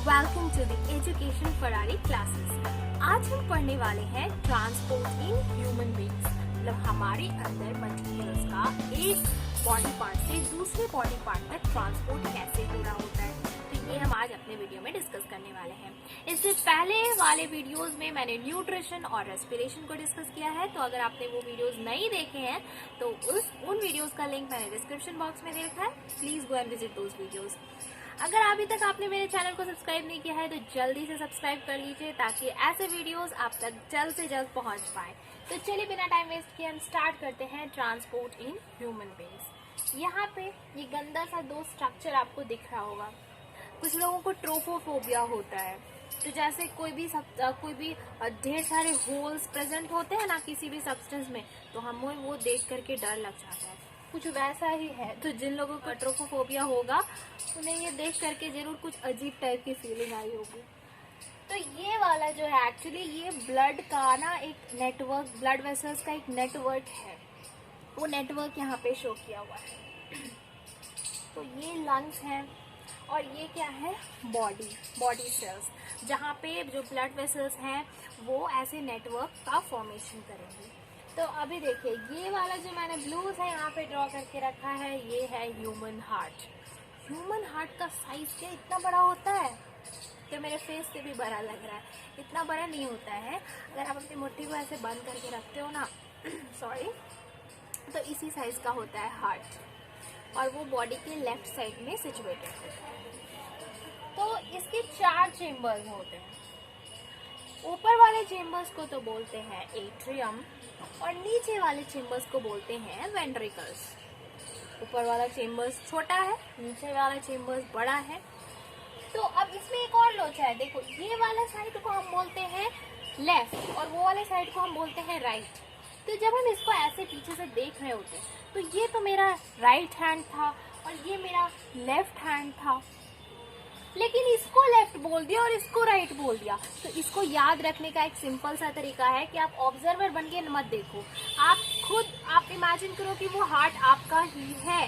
Welcome to the education Ferrari classes. आज हम पढ़ने वाले हैं ट्रांसपोर्ट इन ह्यूमन बींग्स, मतलब हमारे अंदर मटेरियल्स का एक बॉडी पार्ट से दूसरे बॉडी पार्ट तक ट्रांसपोर्ट कैसे हो रहा होता है। तो ये हम आज अपने वीडियो में डिस्कस करने वाले हैं। इससे पहले वाले वीडियोस में मैंने न्यूट्रिशन और रेस्पिरेशन को डिस्कस किया है, तो अगर आपने वो वीडियोस नहीं देखे हैं तो उन वीडियोस का लिंक मैंने डिस्क्रिप्शन बॉक्स में दे रखा है। Please go and visit those videos. अगर अभी तक आपने मेरे चैनल को सब्सक्राइब नहीं किया है तो जल्दी से सब्सक्राइब कर लीजिए ताकि ऐसे वीडियोस आप तक जल्द से जल्द पहुंच पाए। तो चलिए बिना टाइम वेस्ट किए हम स्टार्ट करते हैं ट्रांसपोर्ट इन ह्यूमन बींग्स। यहाँ पे ये गंदा सा दो स्ट्रक्चर आपको दिख रहा होगा। कुछ लोगों को ट्रोफोफोबिया होता है, तो जैसे कोई भी ढेर सारे होल्स प्रेजेंट होते हैं ना किसी भी सब्सटेंस में, तो हमें वो देख करके डर लग जाता है। कुछ वैसा ही है। तो जिन लोगों को ट्रोफोफोबिया होगा उन्हें ये देख करके जरूर कुछ अजीब टाइप की फीलिंग आई होगी। तो ये वाला जो है एक्चुअली ये ब्लड का ना एक नेटवर्क, ब्लड वेसल्स का एक नेटवर्क है। वो नेटवर्क यहाँ पे शो किया हुआ है। तो ये लंग्स हैं और ये क्या है, बॉडी सेल्स, जहाँ पे जो ब्लड वेसल्स हैं वो ऐसे नेटवर्क का फॉर्मेशन करेंगे। तो अभी देखिए ये वाला जो मैंने ब्लूज है यहाँ पे ड्रॉ करके रखा है, ये है ह्यूमन हार्ट। ह्यूमन हार्ट का साइज क्या इतना बड़ा होता है? तो मेरे फेस से भी बड़ा लग रहा है। इतना बड़ा नहीं होता है। अगर आप अपनी मुट्ठी को ऐसे बंद करके रखते हो ना सॉरी, तो इसी साइज का होता है हार्ट, और वो बॉडी के लेफ्ट साइड में सिचुएटेड होता है। तो इसके 4 चेम्बर्स होते हैं। ऊपर वाले चेम्बर्स को तो बोलते हैं एट्रियम और नीचे वाले चेम्बर्स को बोलते हैं वेंट्रिकल्स। ऊपर वाला चेम्बर्स छोटा है, नीचे वाला चेम्बर्स बड़ा है। तो अब इसमें एक और लोचा है। देखो ये वाला साइड को हम बोलते हैं लेफ्ट और वो वाले साइड को हम बोलते हैं राइट। तो जब हम इसको ऐसे पीछे से देख रहे होते तो ये तो मेरा राइट हैंड था और ये मेरा लेफ्ट हैंड था, लेकिन इसको लेफ्ट बोल दिया और इसको राइट बोल दिया। तो इसको याद रखने का एक सिंपल सा तरीका है कि आप ऑब्जर्वर बन के मत देखो, आप इमेजिन करो कि वो हार्ट आपका ही है।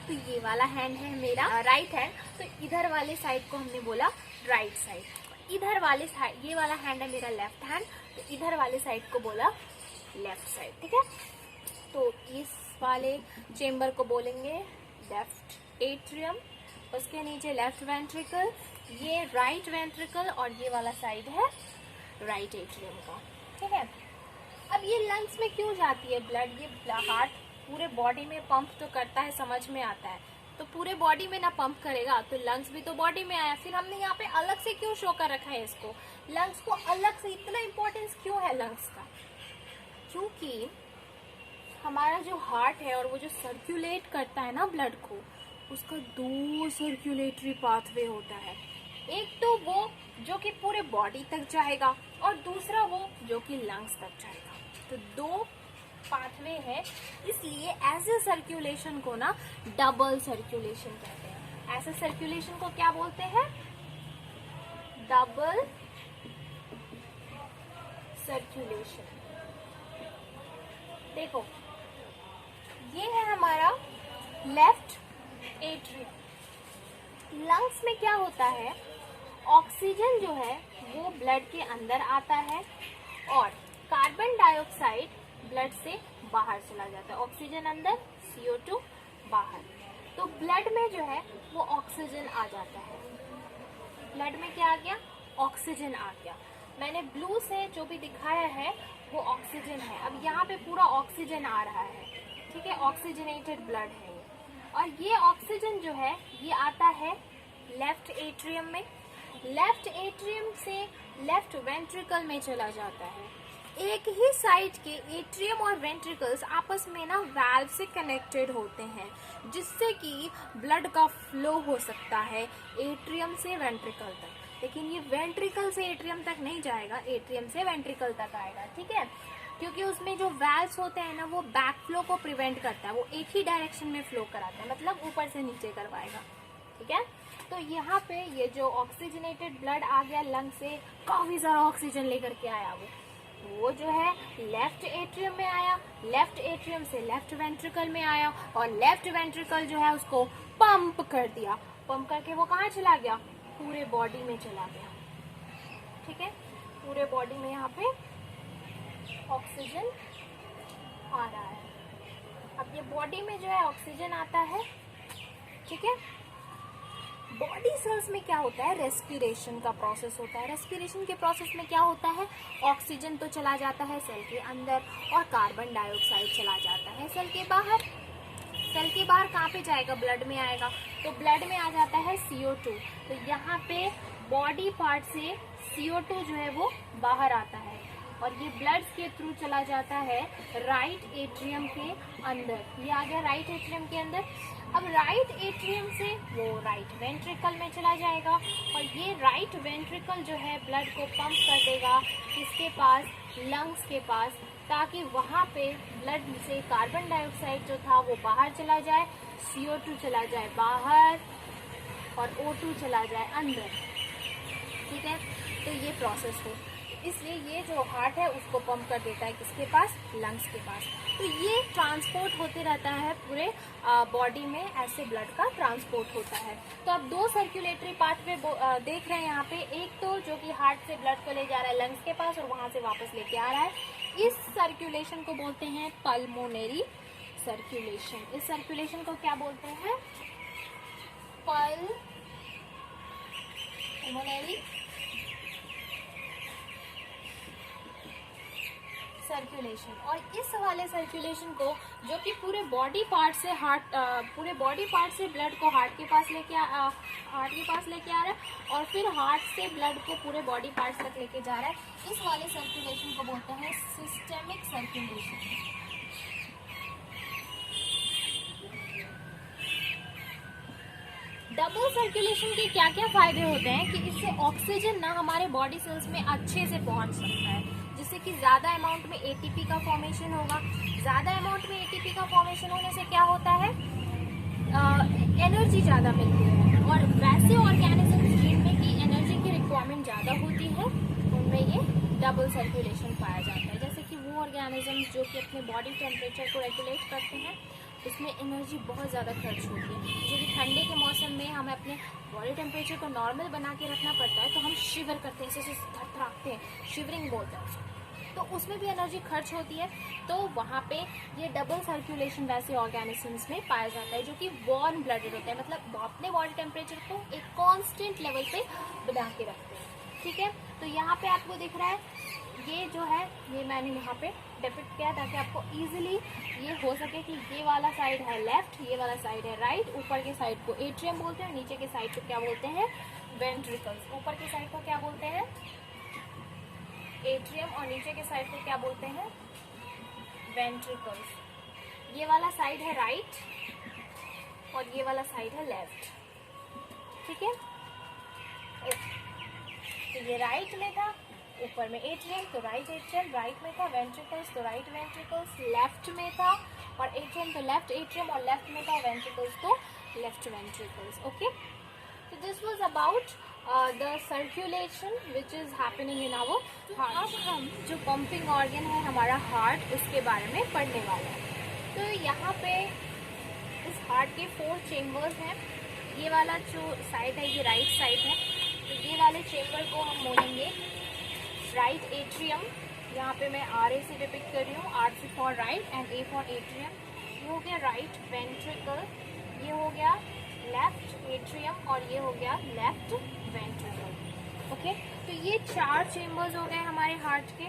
तो ये वाला हैंड है मेरा राइट हैंड, तो इधर वाले साइड को हमने बोला राइट साइड। इधर वाले साइड ये वाला हैंड है मेरा लेफ्ट हैंड, तो इधर वाले साइड को बोला लेफ्ट साइड। ठीक है, तो इस वाले चेम्बर को बोलेंगे लेफ्ट एट्रियम, उसके नीचे लेफ्ट वेंट्रिकल, ये राइट वेंट्रिकल और ये वाला साइड है राइट एट्रियम का। ठीक है, अब ये लंग्स में क्यों जाती है ब्लड? ये हार्ट पूरे बॉडी में पंप तो करता है, समझ में आता है। तो पूरे बॉडी में ना पंप करेगा तो लंग्स भी तो बॉडी में आया। फिर हमने यहाँ पे अलग से क्यों शो कर रखा है इसको, लंग्स को अलग से? इतना इम्पोर्टेंस क्यों है लंग्स का? क्योंकि हमारा जो हार्ट है और वो जो सर्कुलेट करता है ना ब्लड को, उसका 2 सर्कुलेटरी पाथवे होता है। एक तो वो जो कि पूरे बॉडी तक जाएगा और दूसरा वो जो कि लंग्स तक जाएगा। तो 2 पाथवे है, इसलिए ऐसे सर्कुलेशन को ना डबल सर्कुलेशन कहते हैं। ऐसे सर्कुलेशन को क्या बोलते हैं? Double circulation. देखो ये है हमारा लेफ्ट एट्रियम। लंग्स में क्या होता है, ऑक्सीजन जो है वो ब्लड के अंदर आता है और कार्बन डाइऑक्साइड ब्लड से बाहर चला जाता है। ऑक्सीजन अंदर, CO2 बाहर। तो ब्लड में जो है वो ऑक्सीजन आ जाता है। ब्लड में क्या आ गया? ऑक्सीजन आ गया। मैंने ब्लू से जो भी दिखाया है वो ऑक्सीजन है। अब यहाँ पे पूरा ऑक्सीजन आ रहा है। ठीक है, ऑक्सीजनेटेड ब्लड है ये। और ये ऑक्सीजन जो है ये आता है लेफ्ट एट्रियम में, लेफ्ट एट्रियम से लेफ्ट वेंट्रिकल में चला जाता है। एक ही साइड के एट्रियम और वेंट्रिकल्स आपस में ना वाल्व से कनेक्टेड होते हैं, जिससे कि ब्लड का फ्लो हो सकता है एट्रियम से वेंट्रिकल तक। लेकिन ये वेंट्रिकल से एट्रियम तक नहीं जाएगा, एट्रियम से वेंट्रिकल तक आएगा। ठीक है, क्योंकि उसमें जो वाल्व्स होते हैं ना वो बैक फ्लो को प्रिवेंट करता है, वो एक ही डायरेक्शन में फ्लो कराता है, मतलब ऊपर से नीचे करवाएगा। ठीक है, तो यहाँ पे ये जो ऑक्सीजनेटेड ब्लड आ गया लंग से, काफी सारा ऑक्सीजन लेकर के आया, वो जो है लेफ्ट एट्रियम में आया, लेफ्ट एट्रियम से लेफ्ट वेंट्रिकल में आया और लेफ्ट वेंट्रिकल जो है उसको पंप कर दिया। पंप करके वो कहाँ चला गया? पूरे बॉडी में चला गया। ठीक है, पूरे बॉडी में यहाँ पे ऑक्सीजन आ रहा है। अब ये बॉडी में जो है ऑक्सीजन आता है। ठीक है, बॉडी सेल्स में क्या होता है, रेस्पिरेशन का प्रोसेस होता है। रेस्पिरेशन के प्रोसेस में क्या होता है, ऑक्सीजन तो चला जाता है सेल के अंदर और कार्बन डाइऑक्साइड चला जाता है सेल के बाहर। सेल के बाहर कहाँ पे जाएगा, ब्लड में आएगा, तो ब्लड में आ जाता है CO2। तो यहाँ पे बॉडी पार्ट से CO2 जो है वो बाहर आता है और ये ब्लड के थ्रू चला जाता है राइट एट्रियम के अंदर। ये आ गया राइट एट्रियम के अंदर। अब राइट एट्रियम से वो राइट वेंट्रिकल में चला जाएगा और ये राइट वेंट्रिकल जो है ब्लड को पंप कर देगा किसके पास, लंग्स के पास, ताकि वहाँ पे ब्लड से कार्बन डाइऑक्साइड जो था वो बाहर चला जाए, CO2 चला जाए बाहर और O2 चला जाए अंदर। ठीक है, तो ये प्रोसेस हो, इसलिए ये जो हार्ट है उसको पंप कर देता है किसके पास, लंग्स के पास। तो ये ट्रांसपोर्ट होते रहता है पूरे बॉडी में, ऐसे ब्लड का ट्रांसपोर्ट होता है। तो अब दो सर्कुलेटरी पाथवे देख रहे हैं यहाँ पे, एक तो जो कि हार्ट से ब्लड को ले जा रहा है लंग्स के पास और वहां से वापस लेके आ रहा है। इस सर्कुलेशन को बोलते हैं पल्मोनरी सर्कुलेशन। इस सर्कुलेशन को क्या बोलते हैं, पल्मोनरी सर्कुलेशन। और इस वाले सर्कुलेशन को जो कि पूरे बॉडी पार्ट से पूरे बॉडी पार्ट से ब्लड को हार्ट के पास लेके आ रहा है और फिर हार्ट से ब्लड को पूरे बॉडी पार्ट्स तक लेके जा रहा है, इस वाले सर्कुलेशन को बोलते हैं सिस्टेमिक सर्कुलेशन। डबल सर्कुलेशन के क्या क्या फायदे होते हैं कि इससे ऑक्सीजन ना हमारे बॉडी सेल्स में अच्छे से पहुंच सकता है, जिससे कि ज्यादा अमाउंट में ATP का फॉर्मेशन होगा। ज्यादा अमाउंट में ATP का फॉर्मेशन होने से क्या होता है, एनर्जी ज्यादा मिलती है और वैसे ऑर्गेनिजम्स जिनमें की एनर्जी की रिक्वायरमेंट ज्यादा होती है उनमें ये डबल सर्कुलेशन पाया जाता है। जैसे कि वो ऑर्गेनिजम्स जो कि अपने बॉडी टेम्परेचर को रेगुलेट करते हैं, उसमें एनर्जी बहुत ज़्यादा खर्च होती है। जैसे कि ठंडे के मौसम में हमें अपने बॉडी टेम्परेचर को नॉर्मल बना के रखना पड़ता है, तो हम शिवर करते हैं, ऐसे थरथराते हैं, शिवरिंग बोलते हैं उसको, तो उसमें भी एनर्जी खर्च होती है। तो वहाँ पे ये डबल सर्कुलेशन वैसे ऑर्गेनिजम्स में पाया जाता है जो कि वार्म ब्लडेड होते हैं, मतलब अपने बॉडी टेम्परेचर को एक कांस्टेंट लेवल पे बना के रखते हैं। ठीक है, तो यहाँ पे आपको दिख रहा है ये जो है, ये मैंने यहाँ पे डिपिक्ट किया ताकि आपको इजीली ये हो सके कि ये वाला साइड है लेफ्ट, ये वाला साइड है राइट। ऊपर के साइड को एट्रियम बोलते हैं, नीचे के साइड को क्या बोलते हैं, वेंट्रिकल्स। ऊपर के साइड को क्या बोलते हैं, एट्रियम, और नीचे के साइड को क्या बोलते हैं, वेंट्रिकल्स। ये वाला साइड है राइट और ये वाला साइड है लेफ्ट। ठीक है, तो ये राइट में था, ऊपर में एट्रियम, तो राइट एट्रियम, राइट में था वेंट्रिकल्स, तो राइट वेंट्रिकल्स, लेफ्ट में था और एट्रियम तो लेफ्ट एट्रियम और लेफ्ट में था वेंट्रिकल्स तो लेफ्ट वेंट्रिकल्स। ओके, तो this was about the circulation which is happening in our heart. अब हम जो पंपिंग ऑर्गन है हमारा हार्ट, उसके बारे में पढ़ने वाले हैं। तो यहाँ पे इस हार्ट के 4 चेम्बर्स हैं। ये वाला जो साइड है ये राइट साइड है, तो ये वाले चेम्बर को हम बोलेंगे राइट एट्रियम। यहाँ पे मैं RA से डिपिक्ट कर रही हूँ, R से for right and A for atrium. ये हो गया राइट वेंट्रिकल, ये हो गया लेफ्ट एट्रियम और ये हो गया लेफ्ट वेंट्रिकल। ओके, तो ये 4 चेम्बर्स हो गए हमारे हार्ट के।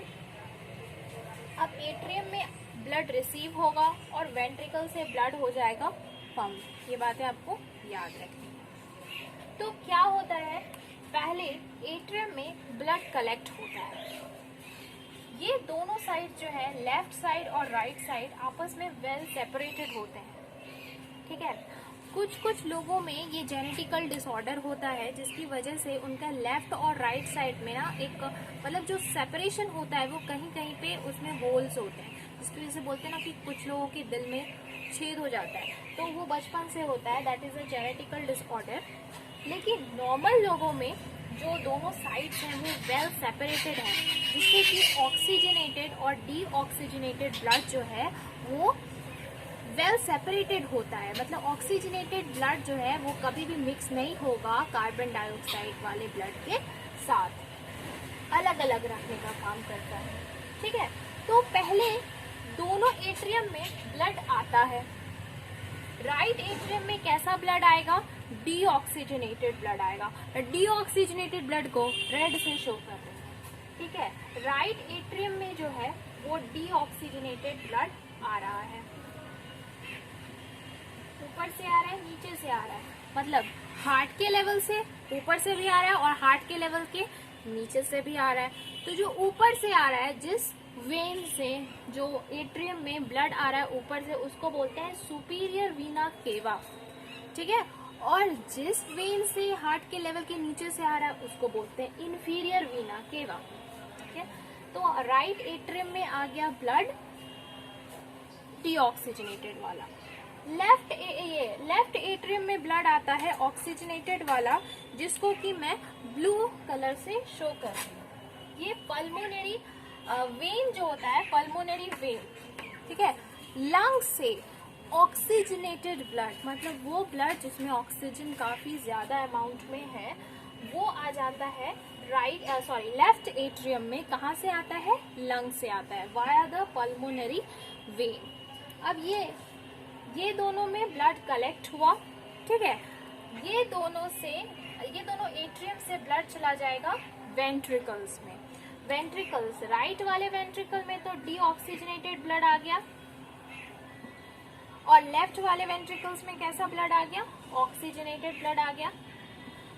अब एट्रियम में ब्लड रिसीव होगा और वेंट्रिकल से ब्लड हो जाएगा पंप। ये बातें आपको याद रखनी है। तो क्या होता है, पहले एट्रियम में ब्लड कलेक्ट होता है। ये दोनों साइड जो है लेफ्ट साइड और राइट साइड आपस में वेल सेपरेटेड होते हैं। ठीक है, कुछ लोगों में ये जेनेटिकल डिसऑर्डर होता है जिसकी वजह से उनका लेफ्ट और राइट साइड में ना एक मतलब जो सेपरेशन होता है वो कहीं कहीं पे उसमें होल्स होते हैं, जिसकी वजह से बोलते हैं ना कि कुछ लोगों के दिल में छेद हो जाता है, तो वो बचपन से होता है, that is a genetical disorder. लेकिन नॉर्मल लोगों में जो दोनों साइड्स हैं वो वेल सेपरेटेड है, जिससे कि ऑक्सीजनेटेड और डीऑक्सीजनेटेड ब्लड जो है वो वेल सेपरेटेड होता है, मतलब ऑक्सीजनेटेड ब्लड जो है वो कभी भी मिक्स नहीं होगा कार्बन डाइऑक्साइड वाले ब्लड के साथ, अलग अलग रखने का काम करता है। ठीक है, तो पहले दोनों एट्रियम में ब्लड आता है। राइट एट्रियम में कैसा ब्लड आएगा? डीऑक्सीजनेटेड ब्लड आएगा। डीऑक्सीजनेटेड ब्लड को रेड से शो कर देंगे। ठीक है, राइट एट्रियम में जो है वो डीऑक्सीजनेटेड ब्लड आ रहा है, ऊपर से आ रहा है, नीचे से आ रहा है, मतलब हार्ट के लेवल से ऊपर से भी आ रहा है और हार्ट के लेवल के नीचे से भी आ रहा है। तो जो ऊपर से आ रहा है, जिस वेन से जो एट्रियम में ब्लड आ रहा है ऊपर से, उसको बोलते हैं सुपीरियर वीना केवा। ठीक है, और जिस वेन से हार्ट के लेवल के नीचे से आ रहा है उसको बोलते हैं इंफीरियर वीना केवा। ठीक है, तो राइट एट्रियम में आ गया ब्लड डीऑक्सीजनेटेड वाला। लेफ्ट एट्रियम में ब्लड आता है ऑक्सीजनेटेड वाला, जिसको कि मैं ब्लू कलर से शो कर रही हूँ। ये पल्मोनरी वेन जो होता है, पल्मोनरी वेन। ठीक है, लंग से ऑक्सीजनेटेड ब्लड, मतलब वो ब्लड जिसमें ऑक्सीजन काफी ज्यादा अमाउंट में है, वो आ जाता है लेफ्ट एट्रियम में। कहाँ से आता है? लंग से आता है, वाया द पल्मोनरी वेन। अब ये दोनों में ब्लड कलेक्ट हुआ। ठीक है, ये दोनों एट्रियम से ब्लड चला जाएगा वेंट्रिकल्स में। वेंट्रिकल्स, राइट वाले वेंट्रिकल में तो डीऑक्सीजनेटेड ब्लड आ गया, और लेफ्ट वाले वेंट्रिकल्स में कैसा ब्लड आ गया? ऑक्सीजनेटेड ब्लड आ गया।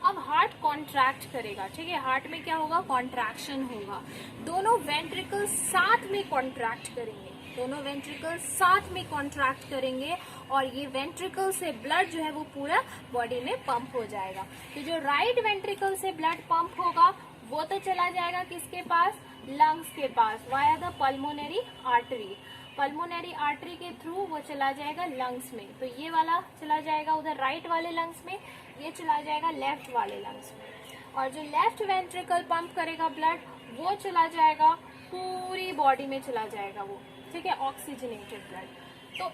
अब हार्ट कॉन्ट्रैक्ट करेगा। ठीक है, हार्ट में क्या होगा? कॉन्ट्रैक्शन होगा। दोनों वेंट्रिकल्स साथ में कॉन्ट्रैक्ट करेंगे, दोनों वेंट्रिकल्स साथ में कॉन्ट्रैक्ट करेंगे, और ये वेंट्रिकल से ब्लड जो है वो पूरा बॉडी में पंप हो जाएगा। तो जो राइट वेंट्रिकल से ब्लड पंप होगा वो तो चला जाएगा किसके पास? लंग्स के पास, via the pulmonary artery. Pulmonary artery के थ्रू वो चला जाएगा लंग्स में। तो ये वाला चला जाएगा उधर राइट वाले लंग्स में, ये चला जाएगा लेफ्ट वाले लंग्स में। और जो लेफ्ट वेंट्रिकल पंप करेगा ब्लड, वो चला जाएगा पूरी बॉडी में चला जाएगा वो। ठीक है, ऑक्सीजनेटेड ब्लड। तो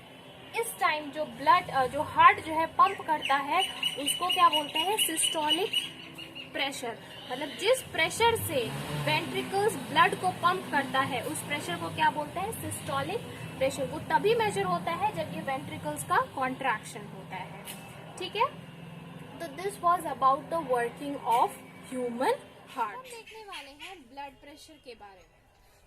इस टाइम जो हार्ट जो है पंप करता है, उसको क्या बोलते हैं? Systolic pressure. मतलब जिस प्रेशर से वेंट्रिकल्स ब्लड को पंप करता है, उस प्रेशर को क्या बोलते हैं? Systolic pressure. वो तभी मेजर होता है जब ये वेंट्रिकल्स का कॉन्ट्रैक्शन होता है। ठीक है, तो this was about the working of human heart. हम देखने वाले हैं ब्लड प्रेशर के बारे में।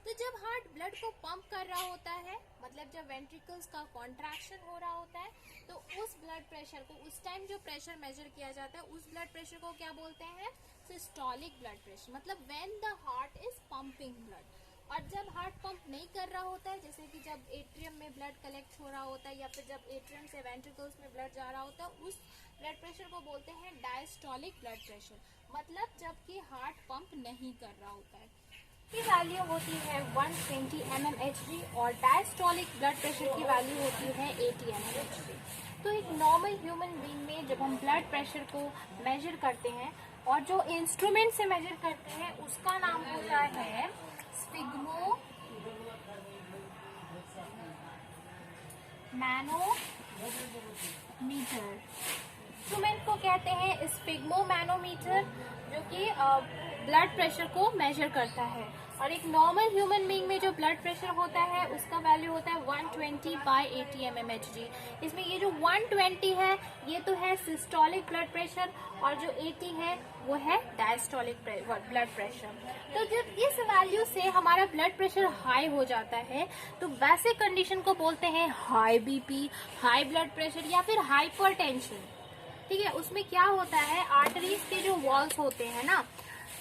तो जब हार्ट ब्लड को पंप कर रहा होता है, मतलब जब वेंट्रिकल्स का कॉन्ट्रैक्शन हो रहा होता है, तो उस ब्लड प्रेशर को, उस टाइम जो प्रेशर मेजर किया जाता है, उस ब्लड प्रेशर को क्या बोलते हैं? Systolic blood pressure. मतलब when the heart is pumping blood. और जब हार्ट पंप नहीं कर रहा होता है, जैसे कि जब एट्रियम में ब्लड कलेक्ट हो रहा होता है, या फिर जब एट्रियम से वेंट्रिकल्स में ब्लड जा रहा होता है, उस ब्लड प्रेशर को बोलते हैं डायस्टोलिक ब्लड प्रेशर। मतलब जबकि हार्ट पंप नहीं कर रहा होता है। की वैल्यू होती है 120 mmHg, और डायस्टोलिक ब्लड प्रेशर की वैल्यू होती है 80 mmHg। तो एक नॉर्मल ह्यूमन बीइंग में जब हम ब्लड प्रेशर को मेजर करते हैं, और जो इंस्ट्रूमेंट से मेजर करते हैं उसका नाम होता है स्फिग्मो मैनोमीटर। इंस्ट्रूमेंट को कहते हैं स्फिग्मो मैनोमीटर, जो कि ब्लड प्रेशर को मेजर करता है। और एक नॉर्मल ह्यूमन बीइंग में जो ब्लड प्रेशर होता है उसका वैल्यू होता है 120/80 mmHg। इसमें ये जो 120 है ये तो है सिस्टोलिक ब्लड प्रेशर, और जो 80 है वो है डायस्टोलिक ब्लड प्रेशर। तो जब इस वैल्यू से हमारा ब्लड प्रेशर हाई हो जाता है, तो वैसे कंडीशन को बोलते हैं high BP, high blood pressure, या फिर हाइपरटेंशन। ठीक है, उसमें क्या होता है? आर्टरीज के जो वॉल्स होते हैं ना,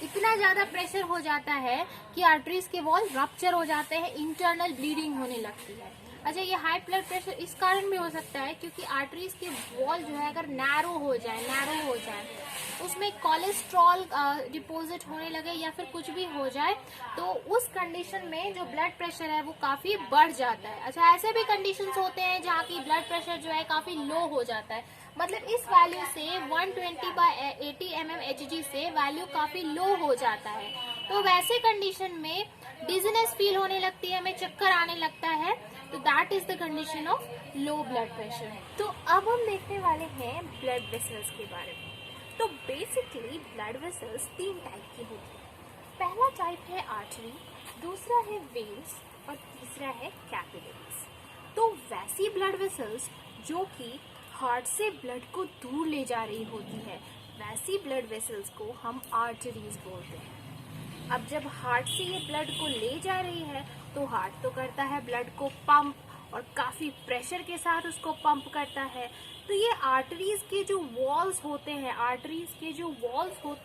इतना ज्यादा प्रेशर हो जाता है कि आर्टरीज के वॉल रप्चर हो जाते हैं, इंटरनल ब्लीडिंग होने लगती है। अच्छा, ये हाई ब्लड प्रेशर इस कारण भी हो सकता है क्योंकि आर्टरीज के वॉल जो है अगर नैरो हो जाए, उसमें कोलेस्ट्रॉल डिपॉजिट होने लगे या फिर कुछ भी हो जाए, तो उस कंडीशन में जो ब्लड प्रेशर है वो काफी बढ़ जाता है। अच्छा, ऐसे भी कंडीशंस होते हैं जहाँ की ब्लड प्रेशर जो है काफी लो हो जाता है। मतलब इस वैल्यू से 120/80 mmHg से वैल्यू काफी लो हो जाता है। तो वैसे कंडीशन में डिजीनेस फील होने लगती है, हमें चक्कर आने लगता है, तो that is the condition of low blood pressure. तो अब हम देखने वाले हैं ब्लड वेसल्स के बारे में। तो बेसिकली ब्लड वेसल्स 3 टाइप की होती है। पहला टाइप है आर्टरी, दूसरा है वेन्स और तीसरा है कैपिलरीज। तो वैसी ब्लड वेसल्स जो कि हार्ट से ब्लड को दूर ले जा रही होती है, वैसी ब्लड वेसल्स को हम आर्टरीज बोलते हैं। अब जब हार्ट से ये ब्लड को ले जा रही है तो हार्ट तो करता है ब्लड को पंप और काफी प्रेशर के साथ उसको पंप करता है। तो ये आर्टरीज के जो वॉल्स होते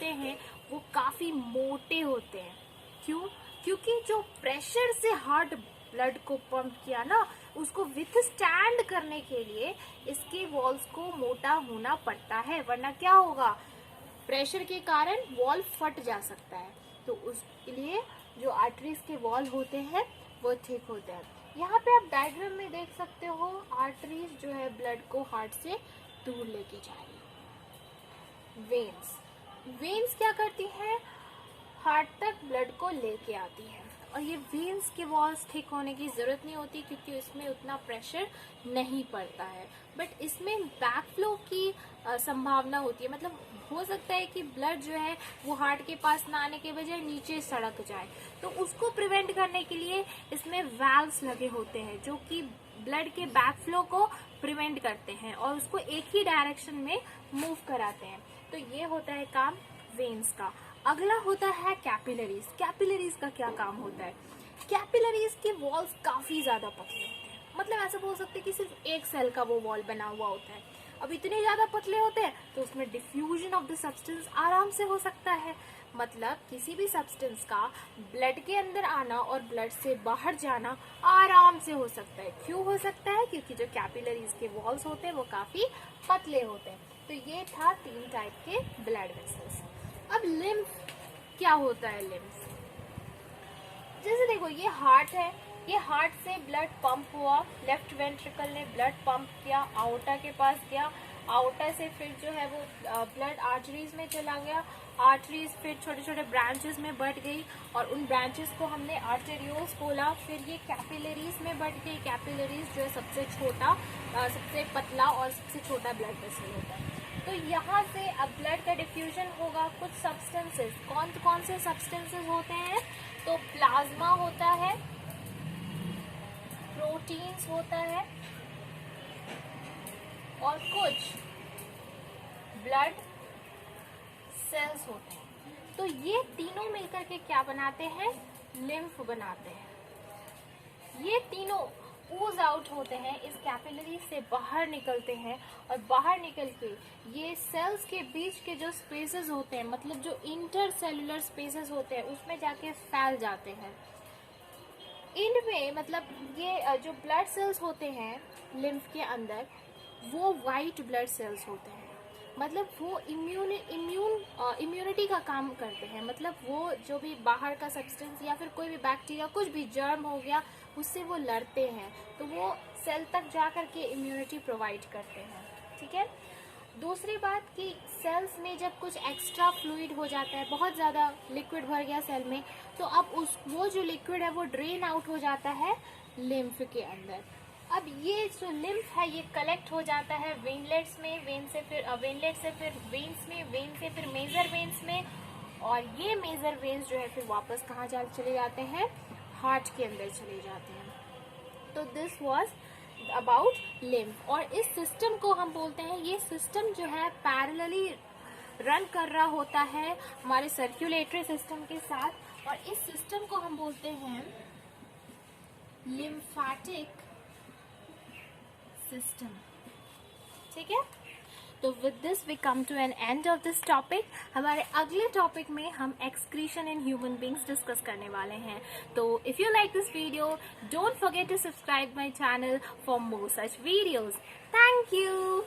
हैं, वो काफी मोटे होते हैं। क्यों? क्योंकि जो प्रेशर से हार्ट ब्लड को पंप किया ना, उसको विथस्टैंड करने के लिए इसके वॉल्स को मोटा होना पड़ता है, वरना क्या होगा, प्रेशर के कारण वॉल फट जा सकता है। तो उसके लिए जो आर्टरीज के वॉल होते हैं वो थिक होते हैं। यहाँ पे आप डायग्राम में देख सकते हो, आर्टरीज जो है ब्लड को हार्ट से दूर लेके जा रही है। वेन्स क्या करती है, हार्ट तक ब्लड को लेके आती है। और ये वेन्स के वॉल्स थिक होने की जरूरत नहीं होती क्योंकि इसमें उतना प्रेशर नहीं पड़ता है, बट इसमें बैकफ्लो की संभावना होती है। मतलब हो सकता है कि ब्लड जो है वो हार्ट के पास ना आने के बजाय नीचे सड़क जाए। तो उसको प्रिवेंट करने के लिए इसमें वाल्व्स लगे होते हैं जो कि ब्लड के बैकफ्लो को प्रिवेंट करते हैं और उसको एक ही डायरेक्शन में मूव कराते हैं। तो ये होता है काम वेन्स का। अगला होता है कैपिलरीज। कैपिलरीज का क्या काम होता है? कैपिलरीज के वॉल्स काफी ज्यादा पतले होते हैं। मतलब ऐसा बोल सकते हैं कि सिर्फ एक सेल का वो वॉल बना हुआ होता है। अब इतने ज्यादा पतले होते हैं तो उसमें डिफ्यूजन ऑफ द सब्सटेंस आराम से हो सकता है। मतलब किसी भी सब्सटेंस का ब्लड के अंदर आना और ब्लड से बाहर जाना आराम से हो सकता है। क्यों हो सकता है? क्योंकि जो कैपिलरीज के वॉल्स होते हैं वो काफी पतले होते हैं। तो ये था 3 टाइप के ब्लड वेसल्स। अब लिम्फ क्या होता है? लिम्फ जैसे देखो, ये हार्ट है, ये हार्ट से ब्लड पंप हुआ, लेफ्ट वेंट्रिकल ने ब्लड पंप किया, आउटा के पास गया, आउटा से फिर जो है वो ब्लड आर्टरीज में चला गया, आर्टरीज फिर छोटे छोटे ब्रांचेस में बढ़ गई और उन ब्रांचेस को हमने आर्टेरियोल्स बोला। फिर ये कैपिलरीज में बढ़ गई। कैपिलरीज जो है सबसे छोटा, सबसे पतला और सबसे छोटा ब्लड वेसल होता है। तो यहाँ से अब ब्लड का डिफ्यूजन होगा। कुछ सब्सटेंसेस, कौन से सब्सटेंसेस होते हैं? तो प्लाज्मा होता है, प्रोटीन्स होता है और कुछ ब्लड सेल्स होते हैं। तो ये तीनों मिलकर के क्या बनाते हैं? लिम्फ बनाते हैं। ये तीनों ooze आउट होते हैं, इस कैपिलरी से बाहर निकलते हैं और बाहर निकल के ये सेल्स के बीच के जो स्पेसेस होते हैं, मतलब जो इंटरसेलुलर स्पेसेस होते हैं, उसमें जाके फैल जाते हैं। इनमें मतलब ये जो ब्लड सेल्स होते हैं लिम्फ के अंदर, वो वाइट ब्लड सेल्स होते हैं। मतलब वो इम्यूनिटी का काम करते हैं। मतलब वो जो भी बाहर का सब्सटेंस या फिर कोई भी बैक्टीरिया, कुछ भी जर्म हो गया, उससे वो लड़ते हैं, तो वो सेल तक जा करके इम्यूनिटी प्रोवाइड करते हैं। ठीक है। दूसरी बात कि सेल्स में जब कुछ एक्स्ट्रा फ्लूइड हो जाता है, बहुत ज़्यादा लिक्विड भर गया सेल में, तो अब वो जो लिक्विड है वो ड्रेन आउट हो जाता है लिम्फ के अंदर। अब ये जो लिम्फ है ये कलेक्ट हो जाता है वेनलेट्स में, वेनलेट से फिर वेन्स में, वेन से फिर मेजर वेन्स में, और ये मेजर वेन्स जो है फिर वापस कहाँ चले जाते हैं? हार्ट के अंदर चले जाते हैं। तो दिस वाज अबाउट लिम्फ। और इस सिस्टम को हम बोलते हैं, ये सिस्टम जो है पैरेलली रन कर रहा होता है हमारे सर्कुलेटरी सिस्टम के साथ, और इस सिस्टम को हम बोलते हैं लिम्फेटिक सिस्टम। ठीक है। तो with this we come to an end of this topic. हमारे अगले टॉपिक में हम excretion in human beings discuss करने वाले हैं। तो if you like this video, don't forget to subscribe my channel for more such videos. Thank you.